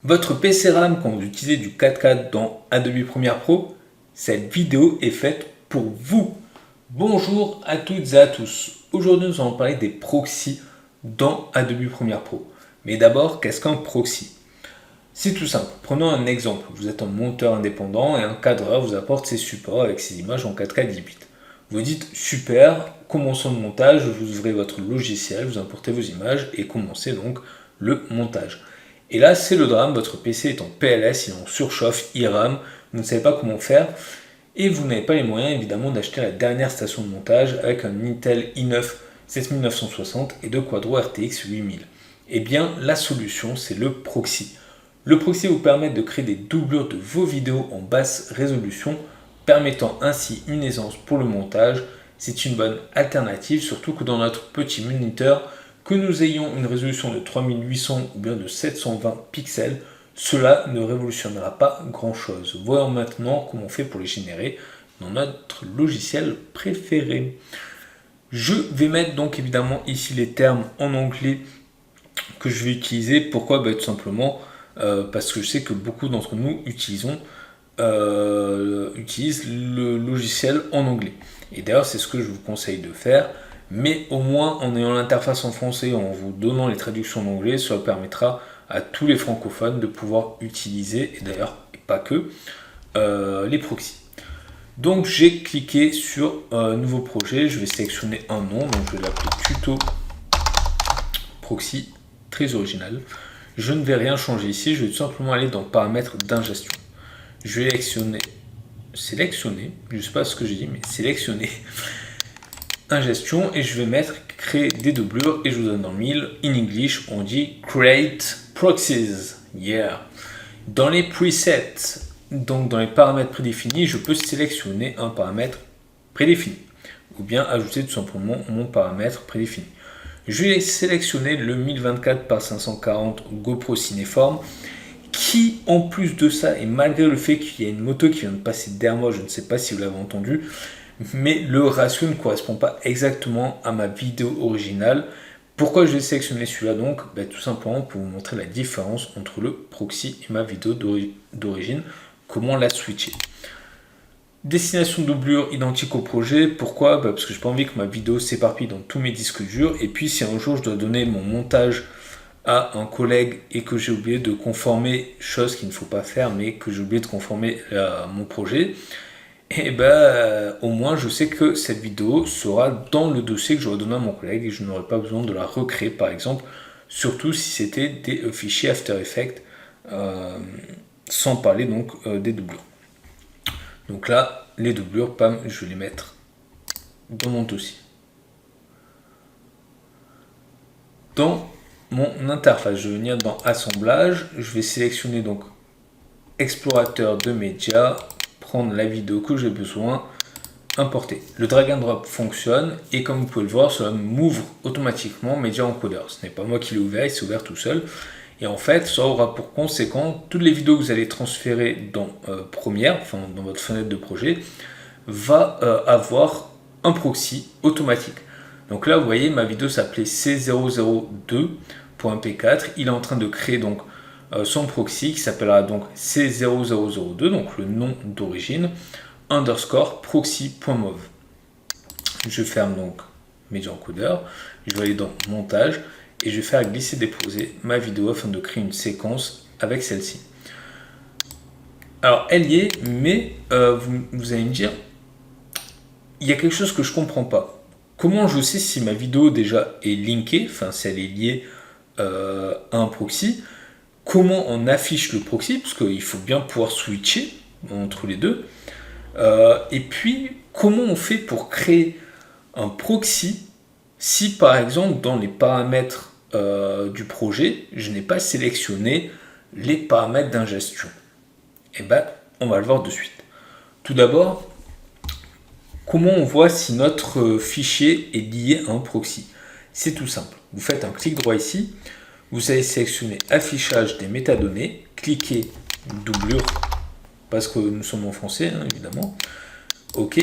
Votre PC RAM quand vous utilisez du 4K dans Adobe Premiere Pro, cette vidéo est faite pour vous. Bonjour à toutes et à tous. Aujourd'hui, nous allons parler des proxys dans Adobe Premiere Pro. Mais d'abord, qu'est-ce qu'un proxy? C'est tout simple. Prenons un exemple. Vous êtes un monteur indépendant et un cadreur vous apporte ses supports avec ses images en 4K 10 bits. Vous dites super, commençons le montage, vous ouvrez votre logiciel, vous importez vos images et commencez donc le montage. Et là, c'est le drame, votre PC est en PLS, il est en surchauffe, il rame, vous ne savez pas comment faire, et vous n'avez pas les moyens évidemment d'acheter la dernière station de montage avec un Intel i9 7960 et deux Quadro RTX 8000. Eh bien, la solution, c'est le proxy. Le proxy vous permet de créer des doublures de vos vidéos en basse résolution, permettant ainsi une aisance pour le montage. C'est une bonne alternative, surtout que dans notre petit moniteur, que nous ayons une résolution de 3800 ou bien de 720 pixels, cela ne révolutionnera pas grand chose. Voyons maintenant comment on fait pour les générer dans notre logiciel préféré. Je vais mettre donc évidemment ici les termes en anglais que je vais utiliser. Pourquoi? Tout simplement parce que je sais que beaucoup d'entre nous utilisent le logiciel en anglais. Et d'ailleurs, c'est ce que je vous conseille de faire. Mais au moins, en ayant l'interface en français, en vous donnant les traductions en anglais, cela permettra à tous les francophones de pouvoir utiliser, et d'ailleurs pas que, les proxys. Donc j'ai cliqué sur nouveau projet, je vais sélectionner un nom, donc je vais l'appeler tuto proxy, très original. Je ne vais rien changer ici, je vais tout simplement aller dans paramètres d'ingestion. Je vais sélectionner, je ne sais pas ce que j'ai dit, mais sélectionner ingestion et je vais mettre créer des doublures et je vous donne dans le mille. In English, on dit create proxies. Yeah. Dans les presets, donc dans les paramètres prédéfinis, je peux sélectionner un paramètre prédéfini ou bien ajouter tout simplement mon paramètre prédéfini. Je vais sélectionner le 1024 par 540 GoPro Cineform qui, en plus de ça, et malgré le fait qu'il y a une moto qui vient de passer derrière moi, je ne sais pas si vous l'avez entendu, mais le ratio ne correspond pas exactement à ma vidéo originale. Pourquoi je vais sélectionner celui-là donc? Tout simplement pour vous montrer la différence entre le proxy et ma vidéo d'origine, comment la switcher. Destination doublure identique au projet, pourquoi? Parce que je n'ai pas envie que ma vidéo s'éparpille dans tous mes disques durs, et puis si un jour je dois donner mon montage à un collègue et que j'ai oublié de conformer, chose qu'il ne faut pas faire, mais que j'ai oublié de conformer à mon projet, et au moins je sais que cette vidéo sera dans le dossier que j'aurai donné à mon collègue et je n'aurai pas besoin de la recréer par exemple, surtout si c'était des fichiers After Effects, sans parler donc des doublures. Donc là, les doublures, pam, je vais les mettre dans mon dossier. Dans mon interface, je vais venir dans assemblage, je vais sélectionner donc explorateur de médias, prendre la vidéo que j'ai besoin, importer. Le drag and drop fonctionne et comme vous pouvez le voir, cela m'ouvre automatiquement Media Encoder. Ce n'est pas moi qui l'ai ouvert, il s'est ouvert tout seul. Et en fait, ça aura pour conséquent toutes les vidéos que vous allez transférer dans Premiere, enfin dans votre fenêtre de projet, va avoir un proxy automatique. Donc là, vous voyez, ma vidéo s'appelait C002.mp4. Il est en train de créer donc son proxy qui s'appellera donc C0002, donc le nom d'origine, underscore proxy.mov. Je ferme donc Media Encoder, je vais aller dans montage et je vais faire glisser déposer ma vidéo afin de créer une séquence avec celle-ci. Alors elle y est, mais vous allez me dire, il y a quelque chose que je ne comprends pas. Comment je sais si ma vidéo déjà est linkée, enfin si elle est liée à un proxy? Comment on affiche le proxy, parce qu'il faut bien pouvoir switcher entre les deux. Et puis, comment on fait pour créer un proxy si, par exemple, dans les paramètres du projet, je n'ai pas sélectionné les paramètres d'ingestion? On va le voir de suite. Tout d'abord, comment on voit si notre fichier est lié à un proxy? C'est tout simple. Vous faites un clic droit ici. Vous allez sélectionner affichage des métadonnées, cliquez doublure, parce que nous sommes en français, hein, évidemment. OK.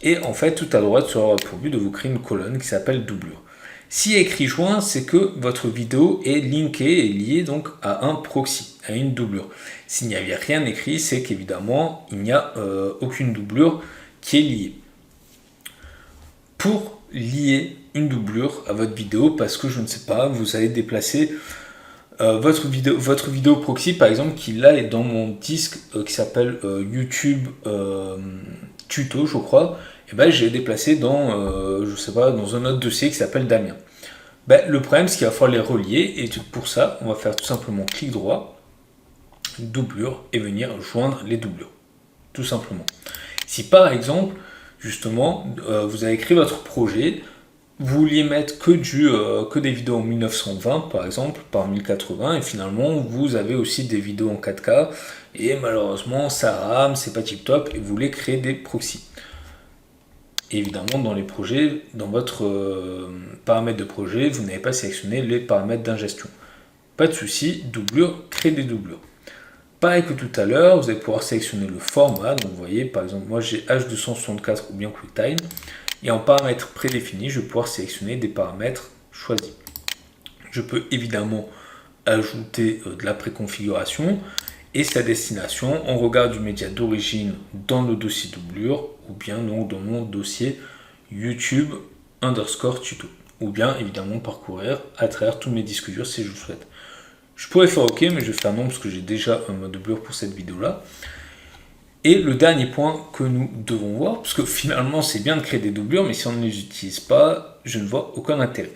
Et en fait, tout à droite sera pour but de vous créer une colonne qui s'appelle doublure. S'il y a écrit joint, c'est que votre vidéo est linkée et liée donc à un proxy. à une doublure. S'il n'y avait rien écrit, c'est qu'évidemment, il n'y a aucune doublure qui est liée. Pour lier une doublure à votre vidéo, parce que je ne sais pas, vous allez déplacer votre vidéo proxy, par exemple, qui là est dans mon disque qui s'appelle YouTube Tuto, je crois, et ben j'ai déplacé dans, je sais pas, dans un autre dossier qui s'appelle Damien. Ben, le problème, c'est qu'il va falloir les relier, et pour ça, on va faire tout simplement clic droit, doublure, et venir joindre les doublures. Tout simplement. Si par exemple, justement, vous avez écrit votre projet, vous vouliez mettre que des vidéos en 1920 par exemple, par 1080, et finalement vous avez aussi des vidéos en 4K, et malheureusement ça rame, c'est pas tip top, et vous voulez créer des proxys. Et évidemment dans les projets, dans votre paramètre de projet, vous n'avez pas sélectionné les paramètres d'ingestion. Pas de souci, doublure, créer des doublures. Pareil que tout à l'heure, vous allez pouvoir sélectionner le format, donc vous voyez par exemple moi j'ai H264 ou bien QuickTime, et en paramètres prédéfinis, je vais pouvoir sélectionner des paramètres choisis. Je peux évidemment ajouter de la préconfiguration et sa destination. On regarde du média d'origine dans le dossier doublure ou bien donc dans mon dossier YouTube _ tuto. Ou bien évidemment parcourir à travers tous mes disques durs si je le souhaite. Je pourrais faire OK, mais je vais faire non parce que j'ai déjà un mode doublure pour cette vidéo-là. Et le dernier point que nous devons voir, parce que finalement c'est bien de créer des doublures, mais si on ne les utilise pas, je ne vois aucun intérêt.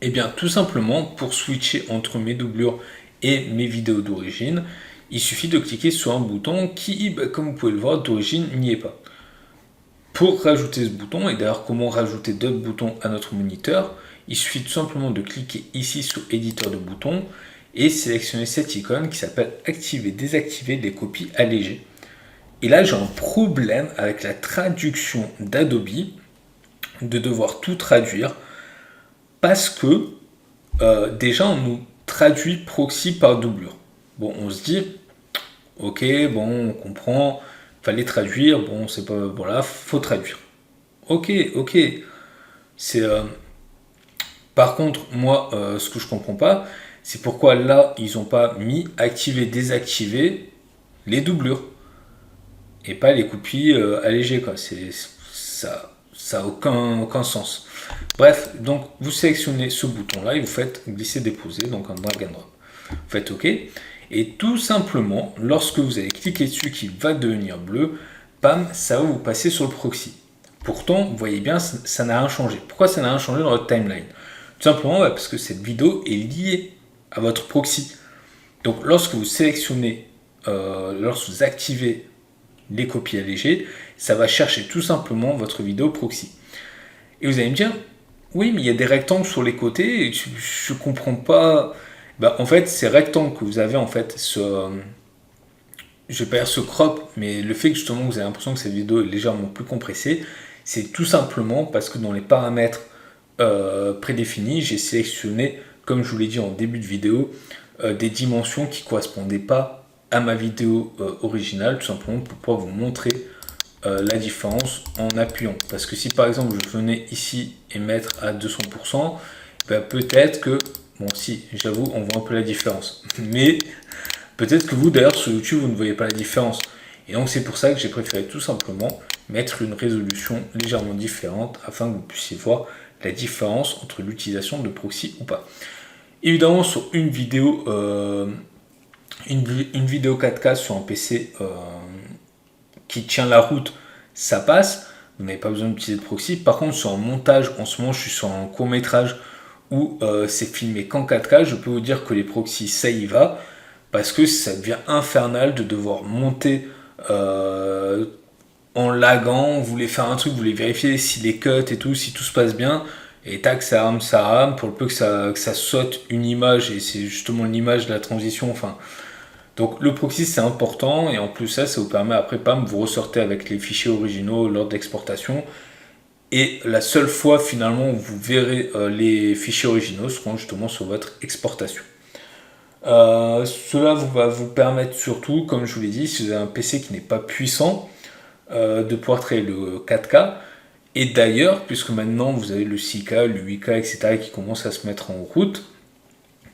Et bien tout simplement, pour switcher entre mes doublures et mes vidéos d'origine, il suffit de cliquer sur un bouton qui, comme vous pouvez le voir, d'origine n'y est pas. Pour rajouter ce bouton, et d'ailleurs comment rajouter d'autres boutons à notre moniteur, il suffit tout simplement de cliquer ici sur éditeur de boutons et sélectionner cette icône qui s'appelle activer, désactiver les copies allégées. Et là, j'ai un problème avec la traduction d'Adobe, de devoir tout traduire, parce que déjà, on nous traduit proxy par doublure. Bon, on se dit, ok, bon, on comprend, fallait traduire, bon, c'est pas, voilà, faut traduire. Ok, c'est... Par contre, moi, ce que je comprends pas, c'est pourquoi là, ils n'ont pas mis activer, désactiver les doublures. Et pas les copies allégées, quoi. Ça n'a aucun sens. Bref, donc vous sélectionnez ce bouton-là et vous faites glisser-déposer, donc un drag and drop. Vous faites OK. Et tout simplement, lorsque vous allez cliquer dessus qui va devenir bleu, bam, ça va vous passer sur le proxy. Pourtant, vous voyez bien, ça n'a rien changé. Pourquoi ça n'a rien changé dans votre timeline? Tout simplement parce que cette vidéo est liée à votre proxy. Donc lorsque vous sélectionnez, lorsque vous activez les copies allégées, ça va chercher tout simplement votre vidéo proxy. Et vous allez me dire, oui, mais il y a des rectangles sur les côtés, et je ne comprends pas. Bah, en fait, ces rectangles que vous avez, en fait, je vais pas dire ce crop, mais le fait que justement vous avez l'impression que cette vidéo est légèrement plus compressée, c'est tout simplement parce que dans les paramètres prédéfinis, j'ai sélectionné, comme je vous l'ai dit en début de vidéo, des dimensions qui ne correspondaient pas à ma vidéo originale, tout simplement pour pouvoir vous montrer la différence en appuyant. Parce que si par exemple je venais ici et mettre à 200%, ben peut-être que, bon si, j'avoue, on voit un peu la différence. Mais peut-être que vous d'ailleurs sur YouTube, vous ne voyez pas la différence. Et donc c'est pour ça que j'ai préféré tout simplement mettre une résolution légèrement différente afin que vous puissiez voir la différence entre l'utilisation de proxy ou pas. Évidemment sur une vidéo... Une vidéo 4K sur un PC qui tient la route, ça passe, vous n'avez pas besoin d'utiliser de proxy. Par contre, sur un montage, en ce moment, je suis sur un court métrage où c'est filmé qu'en 4K, je peux vous dire que les proxys, ça y va, parce que ça devient infernal de devoir monter en laguant. Vous voulez faire un truc, vous voulez vérifier si les cuts et tout, si tout se passe bien, et tac, ça rame, pour le peu que ça saute une image, et c'est justement l'image de la transition, enfin... Donc le proxy c'est important, et en plus ça vous permet après vous ressortez avec les fichiers originaux lors d'exportation, et la seule fois finalement où vous verrez les fichiers originaux seront justement sur votre exportation. Cela va vous permettre surtout, comme je vous l'ai dit, si vous avez un PC qui n'est pas puissant, de pouvoir créer le 4K. Et d'ailleurs, puisque maintenant vous avez le 6K, le 8K, etc. qui commencent à se mettre en route,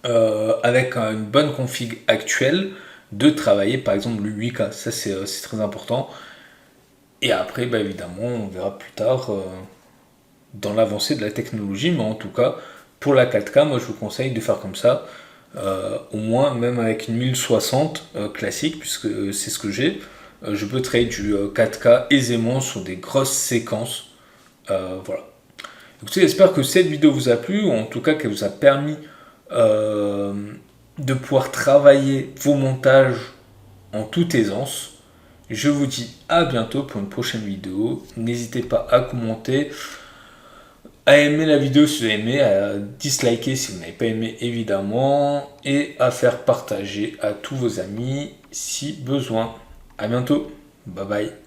avec une bonne config actuelle, de travailler par exemple le 8K. Ça, c'est très important. Et après, bah, évidemment, on verra plus tard dans l'avancée de la technologie, mais en tout cas, pour la 4K, moi je vous conseille de faire comme ça. Au moins, même avec une 1060 classique, puisque c'est ce que j'ai, je peux trade du 4K aisément sur des grosses séquences. Voilà. Écoutez, j'espère que cette vidéo vous a plu, ou en tout cas qu'elle vous a permis euh, de pouvoir travailler vos montages en toute aisance. Je vous dis à bientôt pour une prochaine vidéo. N'hésitez pas à commenter, à aimer la vidéo si vous avez aimé, à disliker si vous n'avez pas aimé évidemment, et à faire partager à tous vos amis si besoin. À bientôt. Bye bye.